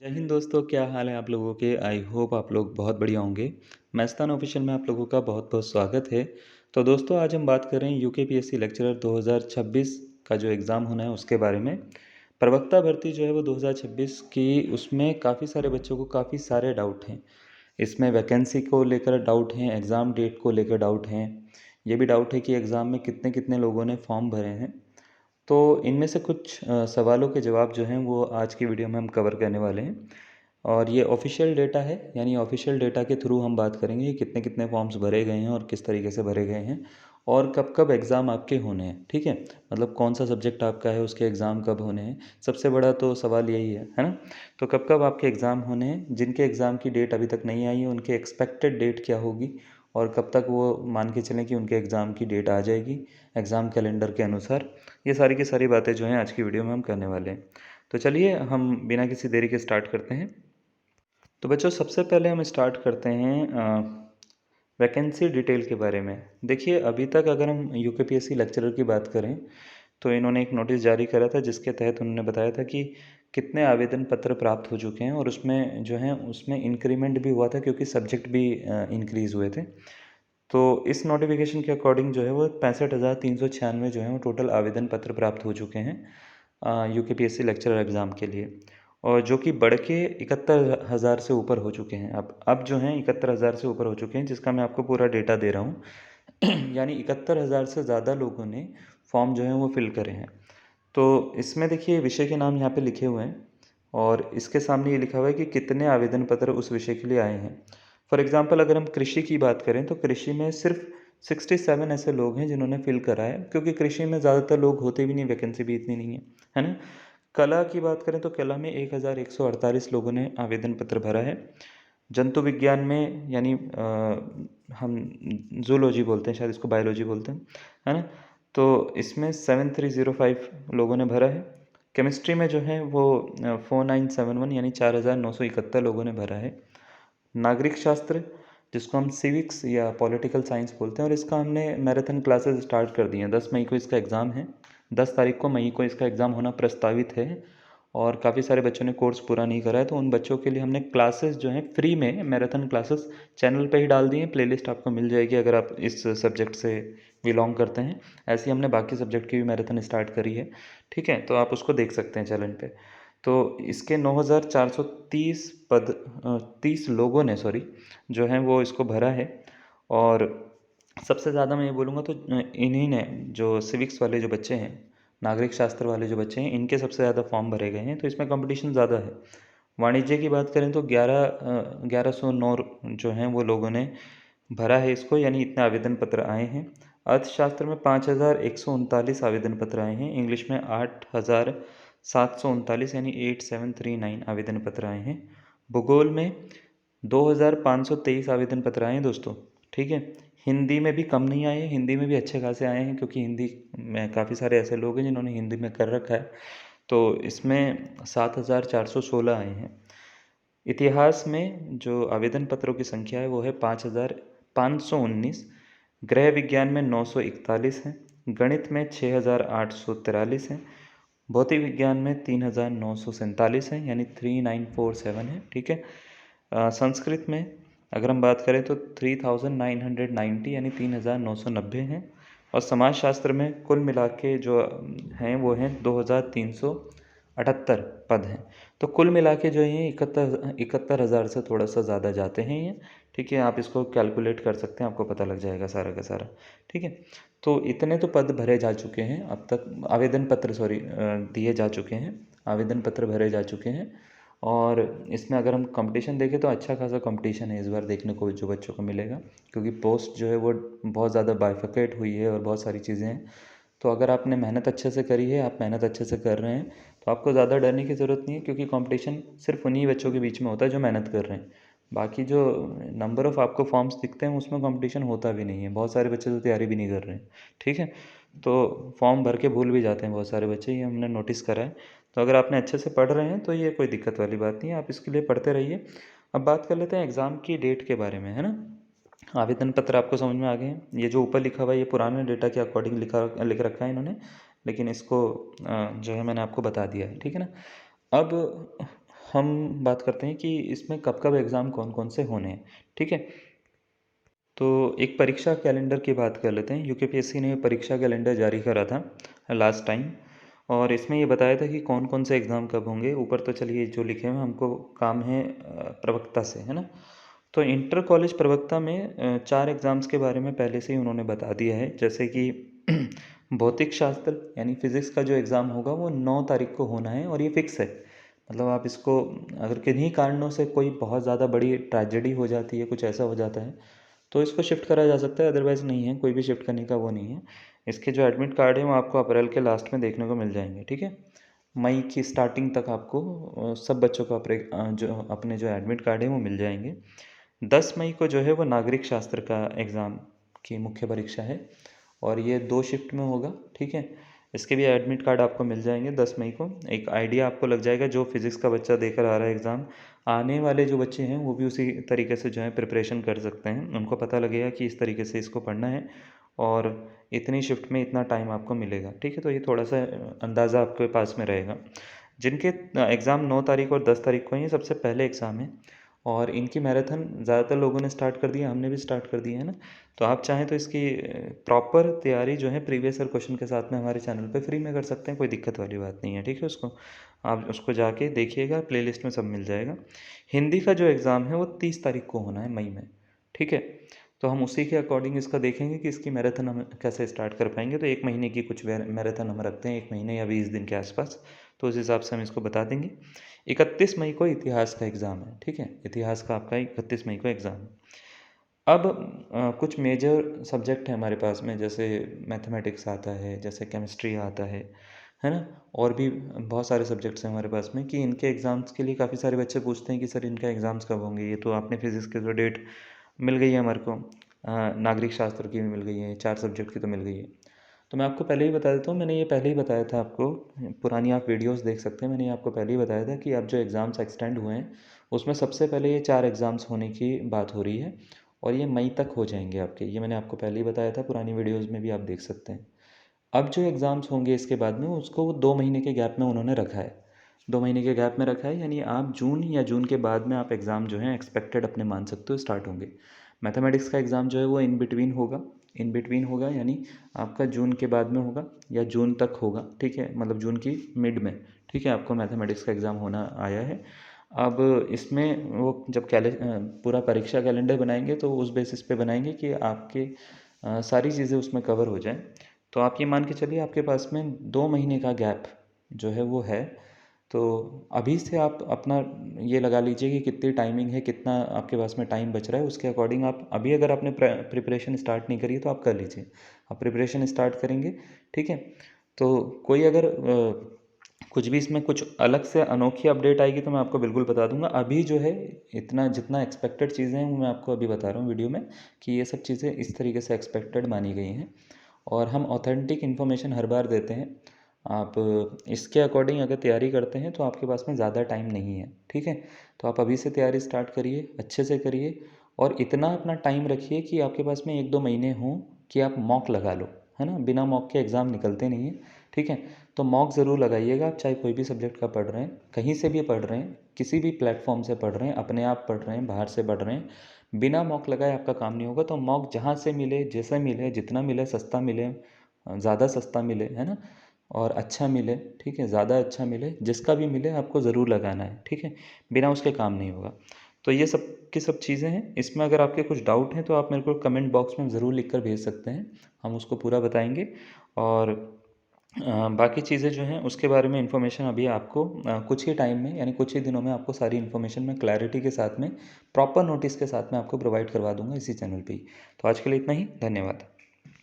जय हिंद दोस्तों, क्या हाल है आप लोगों के? आई होप आप लोग बहुत बढ़िया होंगे। मस्तान ऑफिशियल में आप लोगों का बहुत-बहुत स्वागत है। तो दोस्तों आज हम बात कर रहे हैं यूकेपीएससी लेक्चरर 2026 का जो एग्ज़ाम होना है उसके बारे में। प्रवक्ता भर्ती जो है वो 2026 की उसमें काफ़ी सारे बच्चों को काफ़ी सारे डाउट हैं। इसमें वैकेंसी को लेकर डाउट हैं, एग्ज़ाम डेट को लेकर डाउट हैं। ये भी डाउट है कि एग्ज़ाम में कितने-कितने लोगों ने फॉर्म भरे हैं। तो इनमें से कुछ सवालों के जवाब जो हैं वो आज की वीडियो में हम कवर करने वाले हैं और ये ऑफिशियल डेटा है, यानी ऑफिशियल डेटा के थ्रू हम बात करेंगे कि कितने कितने फॉर्म्स भरे गए हैं और किस तरीके से भरे गए हैं और कब कब एग्ज़ाम आपके होने हैं। ठीक है, मतलब कौन सा सब्जेक्ट आपका है, उसके एग्ज़ाम कब होने हैं। सबसे बड़ा तो सवाल यही है ना। तो कब कब आपके एग्ज़ाम होने हैं, जिनके एग्ज़ाम की डेट अभी तक नहीं आई है उनके एक्सपेक्टेड डेट क्या होगी और कब तक वो मान के चलें कि उनके एग्ज़ाम की डेट आ जाएगी एग्ज़ाम कैलेंडर के अनुसार। ये सारी की सारी बातें जो हैं आज की वीडियो में हम करने वाले हैं। तो चलिए हम बिना किसी देरी के स्टार्ट करते हैं। तो बच्चों सबसे पहले हम स्टार्ट करते हैं वैकेंसी डिटेल के बारे में। देखिए अभी तक अगर हम यूकेपीएससी लेक्चरर की बात करें तो इन्होंने एक नोटिस जारी करा था जिसके तहत उन्होंने बताया था कि कितने आवेदन पत्र प्राप्त हो चुके हैं और उसमें जो है उसमें इंक्रीमेंट भी हुआ था क्योंकि सब्जेक्ट भी इंक्रीज़ हुए थे। तो इस नोटिफिकेशन के अकॉर्डिंग जो है वो 65,396 जो है वो टोटल आवेदन पत्र प्राप्त हो चुके हैं यूकेपीएससी लेक्चरर एग्ज़ाम के लिए और जो कि बढ़ के 71,000 से ऊपर हो चुके हैं। अब जो हैं 71,000 से ऊपर हो चुके हैं जिसका मैं आपको पूरा डेटा दे रहा हूँ यानी 71,000 से ज़्यादा लोगों ने फॉर्म जो है वो फिल करे हैं। तो इसमें देखिए विषय के नाम यहाँ पे लिखे हुए हैं और इसके सामने ये लिखा हुआ है कि कितने आवेदन पत्र उस विषय के लिए आए हैं। फॉर एग्ज़ाम्पल अगर हम कृषि की बात करें तो कृषि में सिर्फ 67 ऐसे लोग हैं जिन्होंने फिल करा है क्योंकि कृषि में ज़्यादातर लोग होते भी नहीं, वैकेंसी भी इतनी नहीं है ना। कला की बात करें तो कला में 1148 लोगों ने आवेदन पत्र भरा है। जंतु विज्ञान में यानी हम जूलॉजी बोलते हैं, शायद इसको बायोलॉजी बोलते हैं, है ना। तो इसमें 7305 लोगों ने भरा है। केमिस्ट्री में जो है वो 4971 यानी 4971 लोगों ने भरा है। नागरिक शास्त्र जिसको हम सिविक्स या पॉलिटिकल साइंस बोलते हैं और इसका हमने मैराथन क्लासेस स्टार्ट कर दी हैं। 10 मई को इसका एग्ज़ाम है, 10 तारीख को मई को इसका एग्ज़ाम होना प्रस्तावित है और काफ़ी सारे बच्चों ने कोर्स पूरा नहीं करा है तो उन बच्चों के लिए हमने क्लासेस जो हैं फ्री में मैराथन क्लासेस चैनल पे ही डाल दी हैं। प्लेलिस्ट आपको मिल जाएगी अगर आप इस सब्जेक्ट से बिलोंग करते हैं। ऐसे ही हमने बाकी सब्जेक्ट की भी मैराथन स्टार्ट करी है। ठीक है, तो आप उसको देख सकते हैं चैनल पे। तो इसके 9,430 30 लोगों ने सॉरी जो हैं वो इसको भरा है और सबसे ज़्यादा मैं ये बोलूँगा तो इन्हीं ने जो सिविक्स वाले जो बच्चे हैं, नागरिक शास्त्र वाले जो बच्चे हैं, इनके सबसे ज़्यादा फॉर्म भरे गए हैं, तो इसमें कंपटीशन ज़्यादा है। वाणिज्य की बात करें तो 1109 जो हैं वो लोगों ने भरा है इसको, यानी इतने आवेदन पत्र आए हैं। अर्थशास्त्र में 5,139 आवेदन पत्र आए हैं। इंग्लिश में 8,739 यानी 8739 आवेदन पत्र आए हैं। भूगोल में 2,523 आवेदन पत्र आए हैं दोस्तों। ठीक है, हिंदी में भी कम नहीं आए हैं, हिंदी में भी अच्छे खासे आए हैं क्योंकि हिंदी में काफ़ी सारे ऐसे लोग हैं जिन्होंने हिंदी में कर रखा है। तो इसमें 7,416 आए हैं। इतिहास में जो आवेदन पत्रों की संख्या है वो है 5,519। गृह विज्ञान में 941 हैं। गणित में 6,843 हैं। भौतिक विज्ञान में 3,947 हैं यानी 3,947 है। ठीक है, संस्कृत में अगर हम बात करें तो 3,990 यानी 3,990 हैं और समाजशास्त्र में कुल मिला के जो हैं वो हैं 2,378 पद हैं। तो कुल मिला के जो ये 71,000 से थोड़ा सा ज़्यादा जाते हैं ये। ठीक है, आप इसको कैलकुलेट कर सकते हैं, आपको पता लग जाएगा सारा का सारा। ठीक है, तो इतने तो पद भरे जा चुके हैं अब तक, आवेदन पत्र सॉरी दिए जा चुके हैं, आवेदन पत्र भरे जा चुके हैं। और इसमें अगर हम कंपटीशन देखें तो अच्छा खासा कंपटीशन है इस बार देखने को जो बच्चों को मिलेगा क्योंकि पोस्ट जो है वो बहुत ज़्यादा बाइफरकेट हुई है और बहुत सारी चीज़ें हैं। तो अगर आपने मेहनत अच्छे से करी है, आप मेहनत अच्छे से कर रहे हैं, तो आपको ज़्यादा डरने की ज़रूरत नहीं है क्योंकि कंपटीशन सिर्फ उन्हीं बच्चों के बीच में होता है जो मेहनत कर रहे हैं। बाकी जो नंबर ऑफ़ आपको फॉर्म्स दिखते हैं उसमें कंपटीशन होता भी नहीं है, बहुत सारे बच्चे तो तैयारी भी नहीं कर रहे हैं। ठीक है, तो फॉर्म भर के भूल भी जाते हैं बहुत सारे बच्चे, ये हमने नोटिस करा है। तो अगर आपने अच्छे से पढ़ रहे हैं तो ये कोई दिक्कत वाली बात नहीं है, आप इसके लिए पढ़ते रहिए। अब बात कर लेते हैं एग्ज़ाम की डेट के बारे में, है ना। आवेदन पत्र आपको समझ में आ गए हैं। ये जो ऊपर लिखा हुआ है ये पुराने डेटा के अकॉर्डिंग लिख रखा है इन्होंने, लेकिन इसको जो है मैंने आपको बता दिया है। ठीक है ना। अब हम बात करते हैं कि इसमें कब कब एग्ज़ाम कौन कौन से होने हैं, ठीक है। तो एक परीक्षा कैलेंडर की बात कर लेते हैं। यूकेपीएससी ने परीक्षा कैलेंडर जारी करा था लास्ट टाइम, और इसमें ये बताया था कि कौन कौन से एग्ज़ाम कब होंगे। ऊपर तो चलिए जो लिखे हुए हैं, हमको काम है प्रवक्ता से, है ना। तो इंटर कॉलेज प्रवक्ता में 4 एग्ज़ाम्स के बारे में पहले से ही उन्होंने बता दिया है। जैसे कि भौतिक शास्त्र यानी फ़िज़िक्स का जो एग्ज़ाम होगा वो 9 तारीख को होना है, और ये फ़िक्स है। मतलब आप इसको, अगर किन्हीं कारणों से कोई बहुत ज़्यादा बड़ी ट्रेजेडी हो जाती है, कुछ ऐसा हो जाता है, तो इसको शिफ्ट करा जा सकता है, अदरवाइज़ नहीं है, कोई भी शिफ्ट करने का वो नहीं है। इसके जो एडमिट कार्ड हैं वो आपको अप्रैल के लास्ट में देखने को मिल जाएंगे, ठीक है। मई की स्टार्टिंग तक आपको सब बच्चों को जो अपने जो एडमिट कार्ड है वो मिल जाएंगे। 10 मई को जो है वो नागरिक शास्त्र का एग्ज़ाम की मुख्य परीक्षा है, और ये 2 शिफ्ट में होगा, ठीक है। इसके भी एडमिट कार्ड आपको मिल जाएंगे 10 मई को। एक आइडिया आपको लग जाएगा, जो फिज़िक्स का बच्चा देकर आ रहा है एग्ज़ाम, आने वाले जो बच्चे हैं वो भी उसी तरीके से जो है प्रिपरेशन कर सकते हैं। उनको पता लगेगा कि इस तरीके से इसको पढ़ना है, और इतनी शिफ्ट में इतना टाइम आपको मिलेगा, ठीक है। तो ये थोड़ा सा अंदाज़ा आपके पास में रहेगा। जिनके एग्ज़ाम 9 तारीख और 10 तारीख को हैं, ये सबसे पहले एग्ज़ाम है, और इनकी मैराथन ज़्यादातर लोगों ने स्टार्ट कर दिया, हमने भी स्टार्ट कर दी है ना। तो आप चाहें तो इसकी प्रॉपर तैयारी जो है प्रीवियस ईयर क्वेश्चन के साथ में हमारे चैनल पे फ्री में कर सकते हैं, कोई दिक्कत वाली बात नहीं है, ठीक है। उसको आप उसको जाके देखिएगा, प्लेलिस्ट में सब मिल जाएगा। हिंदी का जो एग्ज़ाम है वो 30 तारीख को होना है मई में, ठीक है। तो हम उसी के अकॉर्डिंग इसका देखेंगे कि इसकी मैराथन हम कैसे स्टार्ट कर पाएंगे। तो 1 महीने की कुछ मैराथन हम रखते हैं, 1 महीने या 20 दिन के आसपास, तो उस हिसाब से हम इसको बता देंगे। 31 मई को इतिहास का एग्ज़ाम है, ठीक है। इतिहास का आपका 31 मई को एग्ज़ाम है। अब कुछ मेजर सब्जेक्ट हैं हमारे पास में, जैसे मैथमेटिक्स आता है, जैसे केमिस्ट्री आता है ना। और भी बहुत सारे सब्जेक्ट्स हैं हमारे पास में कि इनके एग्ज़ाम्स के लिए काफ़ी सारे बच्चे पूछते हैं कि सर इनका एग्ज़ाम्स कब होंगे। ये तो आपने फिज़िक्स की तो डेट मिल गई है हमारे को, नागरिक शास्त्र की भी मिल गई है, 4 सब्जेक्ट की तो मिल गई है। तो मैं आपको पहले ही बता देता हूँ, मैंने ये पहले ही बताया था आपको, पुरानी आप वीडियोस देख सकते हैं। मैंने ये आपको पहले ही बताया था कि अब जो एग्ज़ाम्स एक्सटेंड हुए हैं उसमें सबसे पहले ये 4 एग्ज़ाम्स होने की बात हो रही है, और ये मई तक हो जाएंगे आपके। ये मैंने आपको पहले ही बताया था, पुरानी वीडियोज़ में भी आप देख सकते हैं। अब जो एग्ज़ाम्स होंगे इसके बाद में, उसको वो 2 महीने के गैप में उन्होंने रखा है। 2 महीने के गैप में रखा है, यानी आप जून या जून के बाद में आप एग्ज़ाम जो हैं एक्सपेक्टेड अपने मान सकते हो स्टार्ट होंगे। मैथमेटिक्स का एग्ज़ाम जो है वो इन बिटवीन होगा, इन बिटवीन होगा, यानी आपका जून के बाद में होगा या जून तक होगा, ठीक है। मतलब जून की मिड में, ठीक है, आपको मैथमेटिक्स का एग्ज़ाम होना आया है। अब इसमें वो जब पूरा परीक्षा कैलेंडर बनाएंगे तो उस बेसिस पे बनाएंगे कि आपके सारी चीज़ें उसमें कवर हो जाएँ। तो आप ये मान के चलिए आपके पास में 2 महीने का गैप जो है वो है। तो अभी से आप अपना ये लगा लीजिए कि कितनी टाइमिंग है, कितना आपके पास में टाइम बच रहा है, उसके अकॉर्डिंग आप अभी, अगर आपने प्रिपरेशन स्टार्ट नहीं करी है तो आप कर लीजिए। आप प्रिपरेशन स्टार्ट करेंगे, ठीक है। तो कोई अगर कुछ भी इसमें कुछ अलग से अनोखी अपडेट आएगी तो मैं आपको बिल्कुल बता दूंगा। अभी जो है इतना जितना एक्सपेक्टेड चीज़ें हैं वो मैं आपको अभी बता रहा हूँ वीडियो में, कि ये सब चीज़ें इस तरीके से एक्सपेक्टेड मानी गई हैं, और हम ऑथेंटिक इन्फॉर्मेशन हर बार देते हैं। आप इसके अकॉर्डिंग अगर तैयारी करते हैं तो आपके पास में ज़्यादा टाइम नहीं है, ठीक है। तो आप अभी से तैयारी स्टार्ट करिए, अच्छे से करिए, और इतना अपना टाइम रखिए कि आपके पास में 1-2 महीने हों कि आप मॉक लगा लो, है ना। बिना मॉक के एग्ज़ाम निकलते नहीं हैं, ठीक है। तो मॉक ज़रूर लगाइएगा आप, चाहे कोई भी सब्जेक्ट का पढ़ रहे हैं, कहीं से भी पढ़ रहे हैं, किसी भी प्लेटफॉर्म से पढ़ रहे हैं, अपने आप पढ़ रहे हैं, बाहर से पढ़ रहे हैं, बिना मॉक लगाए आपका काम नहीं होगा। तो मॉक जहाँ से मिले, जैसे मिले, जितना मिले, सस्ता मिले, ज़्यादा सस्ता मिले, है ना, और अच्छा मिले, ठीक है, ज़्यादा अच्छा मिले, जिसका भी मिले आपको ज़रूर लगाना है, ठीक है। बिना उसके काम नहीं होगा। तो ये सब की सब चीज़ें हैं। इसमें अगर आपके कुछ डाउट हैं तो आप मेरे को कमेंट बॉक्स में ज़रूर लिख कर भेज सकते हैं, हम उसको पूरा बताएंगे। और बाकी चीज़ें जो हैं उसके बारे में इन्फॉर्मेशन अभी आपको कुछ ही टाइम में, यानी कुछ ही दिनों में आपको सारी इन्फॉर्मेशन मैं क्लैरिटी के साथ में, प्रॉपर नोटिस के साथ में आपको प्रोवाइड करवा दूंगा इसी चैनल पे ही। तो आज के लिए इतना ही, धन्यवाद।